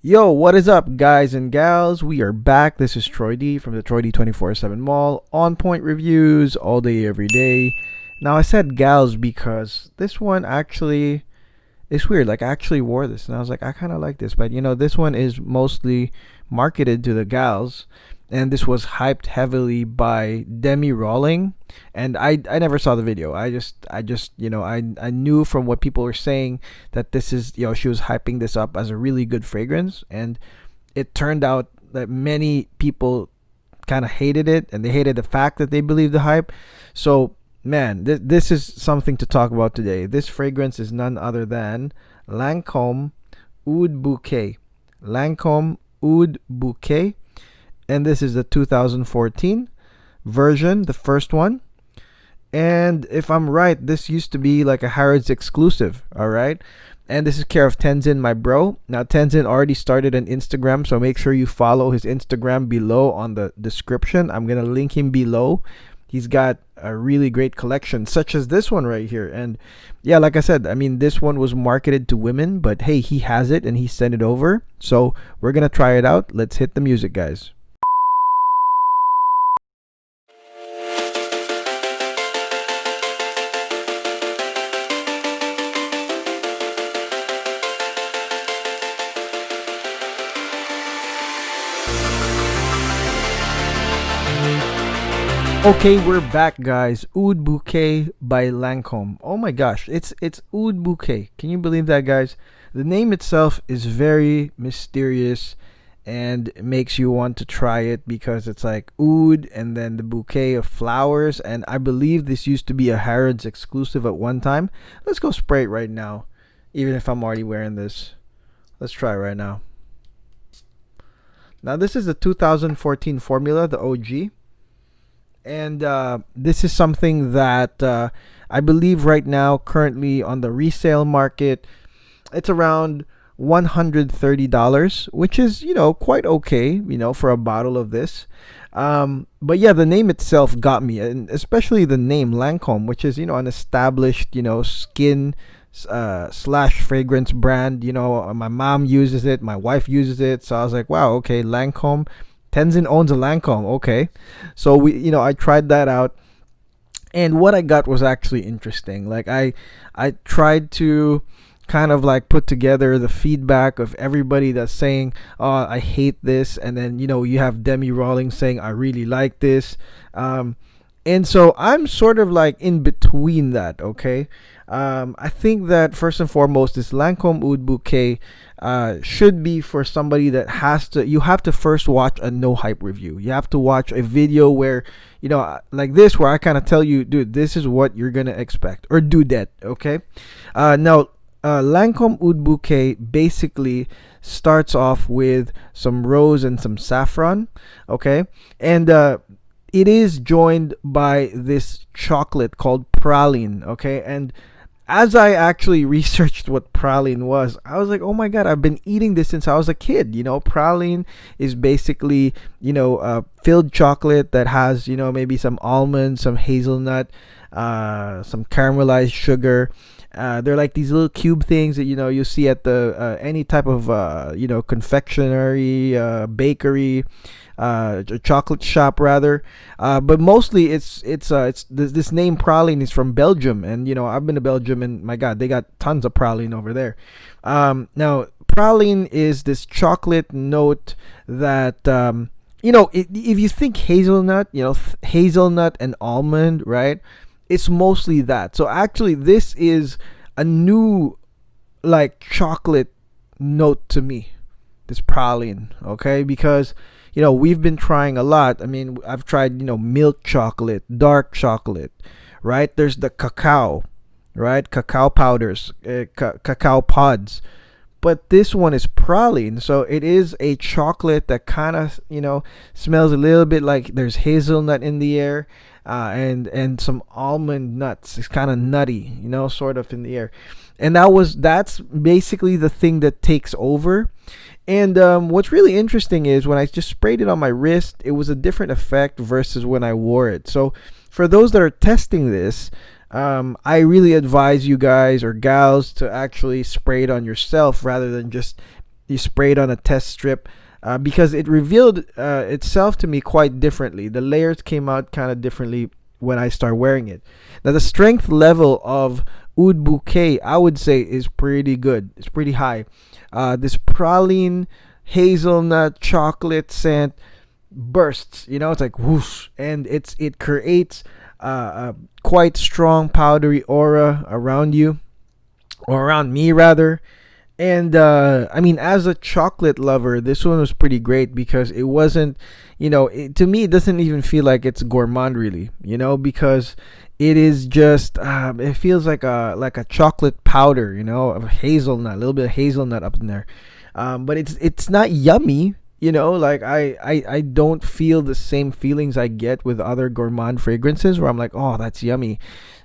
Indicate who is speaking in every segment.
Speaker 1: Yo, what is up, guys and gals? We are back. This is Troy D from the Troy D 24/7 Mall. On point reviews all day, every day. Now, I said gals because this one actually is weird. Like, I actually wore this and I was like, I kind of like this. But, this one is mostly marketed to the gals. And this was hyped heavily by Demi Rawling. And I never saw the video. I knew from what people were saying that this is, she was hyping this up as a really good fragrance. And it turned out that many people kind of hated it, and they hated the fact that they believed the hype. So, man, this is something to talk about today. This fragrance is none other than Lancome Oud Bouquet. Lancome Oud Bouquet. And this is the 2014 version, the first one. And if I'm right, this used to be like a Harrods exclusive, all right? And this is care of Tenzin, my bro. Now, Tenzin already started an Instagram, so make sure you follow his Instagram below on the description. I'm going to link him below. He's got a really great collection, such as this one right here. And yeah, like I said, I mean, this one was marketed to women, but hey, he has it and he sent it over. So we're going to try it out. Let's hit the music, guys. Okay, we're back, guys. Oud Bouquet by Lancome. Oh my gosh, it's Oud Bouquet. Can you believe that, guys? The name itself is very mysterious and it makes you want to try it because it's like oud and then the bouquet of flowers. And I believe this used to be a Harrods exclusive at one time. Let's go spray it right now, even if I'm already wearing this. Let's try it right now. Now, this is the 2014 formula, the OG. And this is something that I believe right now, currently on the resale market, it's around $130, which is, quite okay, for a bottle of this. But yeah, the name itself got me, and especially the name Lancome, which is, an established, skin slash fragrance brand. My mom uses it, my wife uses it. So I was like, wow, okay, Lancome. Tenzin owns a Lancome. Okay. So I tried that out. And what I got was actually interesting. Like I tried to kind of like put together the feedback of everybody that's saying, oh, I hate this. And then, you have Demi Rawling saying, I really like this. And so I'm sort of like in between that. Okay. I think that first and foremost, this Lancome Oud Bouquet should be for somebody that you have to first watch a no hype review. You have to watch a video where, like this, where I kind of tell you, dude, this is what you're going to expect, or do that. Okay. Now, Lancome Oud Bouquet basically starts off with some rose and some saffron. Okay. And, it is joined by this chocolate called praline. Okay. And as I actually researched what praline was, I was like, oh my God, I've been eating this since I was a kid. Praline is basically, filled chocolate that has, maybe some almonds, some hazelnut, some caramelized sugar. They're like these little cube things that, you see at the any type of, confectionery, bakery, chocolate shop rather, but mostly it's this name praline is from Belgium, and I've been to Belgium, and my God, they got tons of praline over there. Now praline is this chocolate note that if you think hazelnut, hazelnut and almond, right? It's mostly that. So actually, this is a new like chocolate note to me, this praline, okay? Because we've been trying a lot. I mean, I've tried, milk chocolate, dark chocolate, right? There's the cacao, right? Cacao powders, cacao pods. But this one is praline. So it is a chocolate that kind of, smells a little bit like there's hazelnut in the air, and some almond nuts. It's kind of nutty, sort of in the air. And that's basically the thing that takes over. And what's really interesting is when I just sprayed it on my wrist, it was a different effect versus when I wore it. So for those that are testing this, I really advise you guys or gals to actually spray it on yourself rather than just you spray it on a test strip, because it revealed itself to me quite differently. The layers came out kind of differently when I start wearing it. Now the strength level of Oud Bouquet, I would say, is pretty good. It's pretty high. This praline hazelnut chocolate scent bursts. It's like whoosh, and it creates a quite strong powdery aura around you, or around me rather. And I mean, as a chocolate lover, this one was pretty great because it wasn't, to me, it doesn't even feel like it's gourmand really, because it is just, it feels like a chocolate powder, of hazelnut, a little bit of hazelnut up in there. But it's not yummy, like I don't feel the same feelings I get with other gourmand fragrances where I'm like, oh, that's yummy.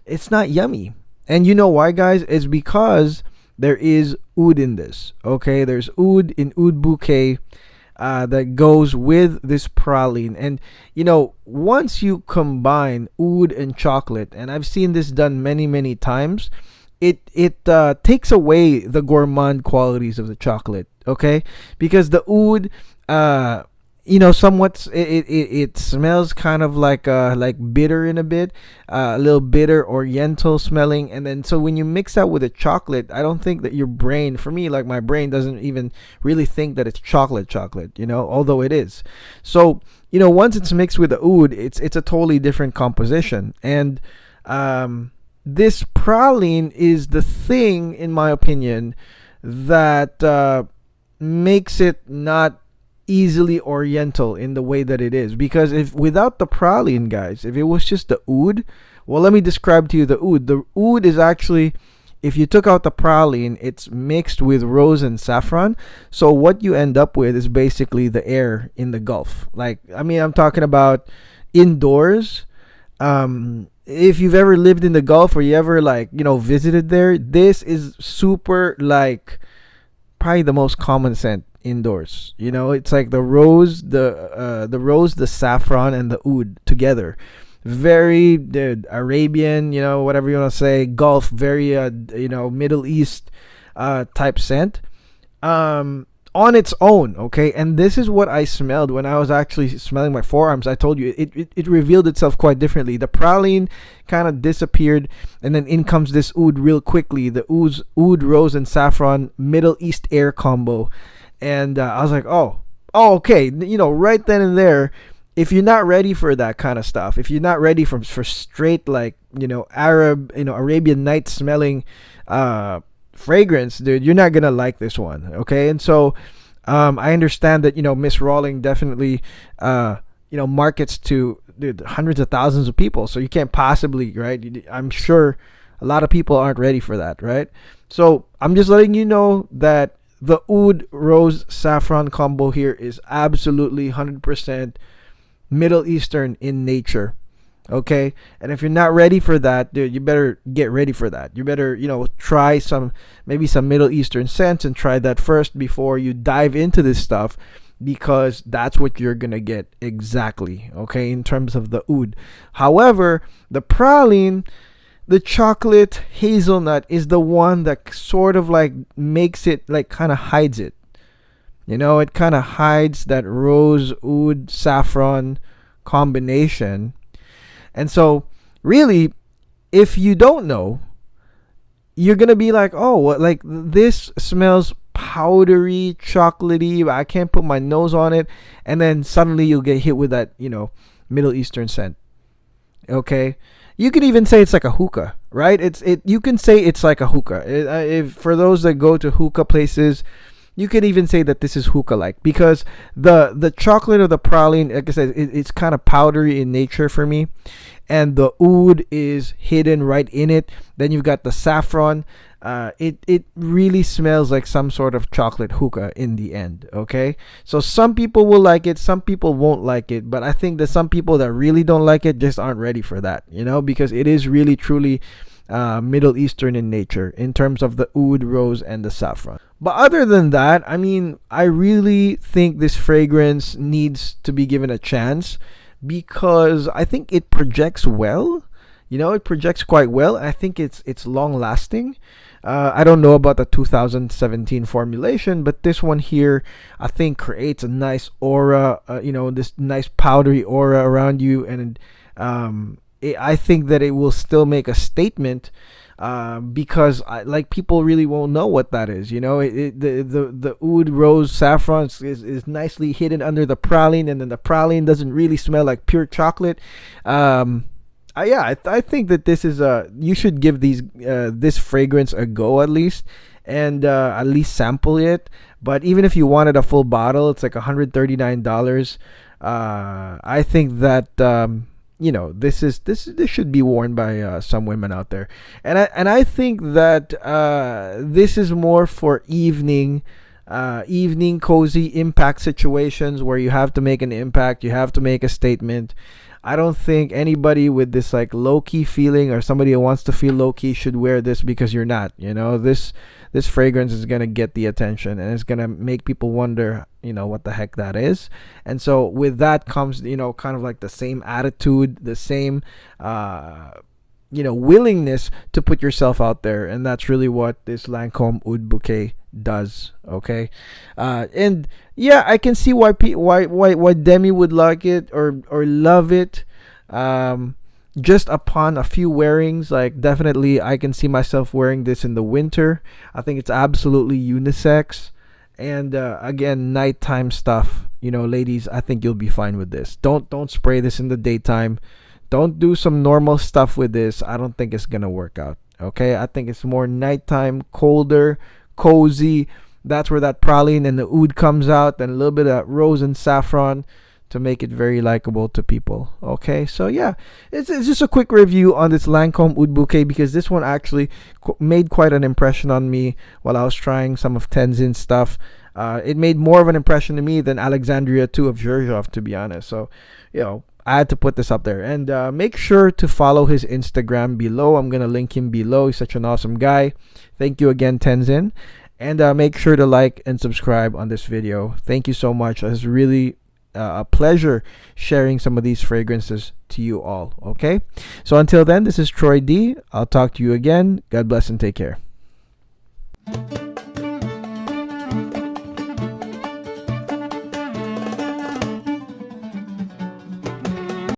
Speaker 1: It's not yummy. And you know why, guys? It's because there is oud in this. Okay, there's oud in Oud Bouquet that goes with this praline. And once you combine oud and chocolate, and I've seen this done many times, it takes away the gourmand qualities of the chocolate. Okay, because the oud, somewhat it smells kind of like bitter in a bit, a little bitter oriental smelling. And then so when you mix that with a chocolate, I don't think that your brain, for me, like my brain doesn't even really think that it's chocolate, although it is. So once it's mixed with the oud, it's a totally different composition. And this praline is the thing, in my opinion, that makes it not easily oriental in the way that it is. Because if without the praline, guys, if it was just the oud, well, let me describe to you the oud. The oud is actually, if you took out the praline, it's mixed with rose and saffron. So what you end up with is basically the air in the Gulf. Like, I mean, I'm talking about indoors. If you've ever lived in the Gulf, or you ever visited there, this is super, like, probably the most common scent indoors. It's like the rose, the saffron, and the oud together. Very Arabian, whatever you want to say, Gulf, very Middle East type scent. On its own, okay. And this is what I smelled when I was actually smelling my forearms. I told you it revealed itself quite differently. The praline kind of disappeared, and then in comes this oud real quickly. The oud, rose, and saffron Middle East air combo. And I was like, oh, okay, right then and there. If you're not ready for that kind of stuff, if you're not ready for straight Arab, Arabian Night smelling fragrance, dude, you're not gonna like this one, okay? And so I understand that Miss Rawling definitely markets to hundreds of thousands of people, so you can't possibly, right? I'm sure a lot of people aren't ready for that, right? So I'm just letting you know that the oud, rose, saffron combo here is absolutely 100% Middle Eastern in nature. Okay, and if you're not ready for that, dude, you better get ready for that. You better, try maybe some Middle Eastern scents and try that first before you dive into this stuff, because that's what you're gonna get exactly. Okay, in terms of the oud. However, the praline, the chocolate hazelnut, is the one that sort of like makes it, like, kind of hides it. It kind of hides that rose, oud, saffron combination. And so, really, if you don't know, you're going to be like, oh, what, like, this smells powdery, chocolatey, I can't put my nose on it. And then suddenly you'll get hit with that, Middle Eastern scent. Okay? You could even say it's like a hookah, right? You can say it's like a hookah. If for those that go to hookah places, you can even say that this is hookah-like, because the chocolate of the praline, like I said, it's kind of powdery in nature for me, and the oud is hidden right in it. Then you've got the saffron. It really smells like some sort of chocolate hookah in the end. Okay, so some people will like it, some people won't like it, but I think that some people that really don't like it just aren't ready for that, because it is really truly Middle Eastern in nature in terms of the oud, rose, and the saffron. But other than that, I mean, I really think this fragrance needs to be given a chance, because I think it projects well. It projects quite well. I think it's long lasting. I don't know about the 2017 formulation, but this one here, I think, creates a nice aura. This nice powdery aura around you, and I think that it will still make a statement. Because like people really won't know what that is. The oud rose saffron is nicely hidden under the praline, and then the praline doesn't really smell like pure chocolate. I think that this is you should give this fragrance a go at least, and at least sample it. But even if you wanted a full bottle, it's like $139. I think that this should be worn by some women out there, and I think that this is more for evening cozy impact situations where you have to make an impact, you have to make a statement. I don't think anybody with this like low key feeling, or somebody who wants to feel low key, should wear this, because you're not. This fragrance is gonna get the attention, and it's gonna make people wonder, what the heck that is. And so with that comes, kind of like the same attitude, the same willingness to put yourself out there, and that's really what this Lancome Oud Bouquet does. Okay, and yeah, I can see why Demi would like it or love it. Just upon a few wearings, like definitely I can see myself wearing this in the winter. I think it's absolutely unisex, and again, nighttime stuff. Ladies, I think you'll be fine with this. Don't spray this in the daytime. Don't do some normal stuff with this. I don't think it's gonna work out. Okay, I think it's more nighttime, colder, cozy. That's where that praline and the oud comes out, and a little bit of rose and saffron to make it very likable to people. Okay, so yeah, it's just a quick review on this Lancome Oud Bouquet, because this one actually made quite an impression on me while I was trying some of Tenzin's stuff. It made more of an impression to me than Alexandria 2 of Zherzhov, to be honest. So, I had to put this up there. And make sure to follow his Instagram below. I'm going to link him below. He's such an awesome guy. Thank you again, Tenzin. And make sure to like and subscribe on this video. Thank you so much. It's really a pleasure sharing some of these fragrances to you all. Okay? So until then, this is Troy D. I'll talk to you again. God bless and take care.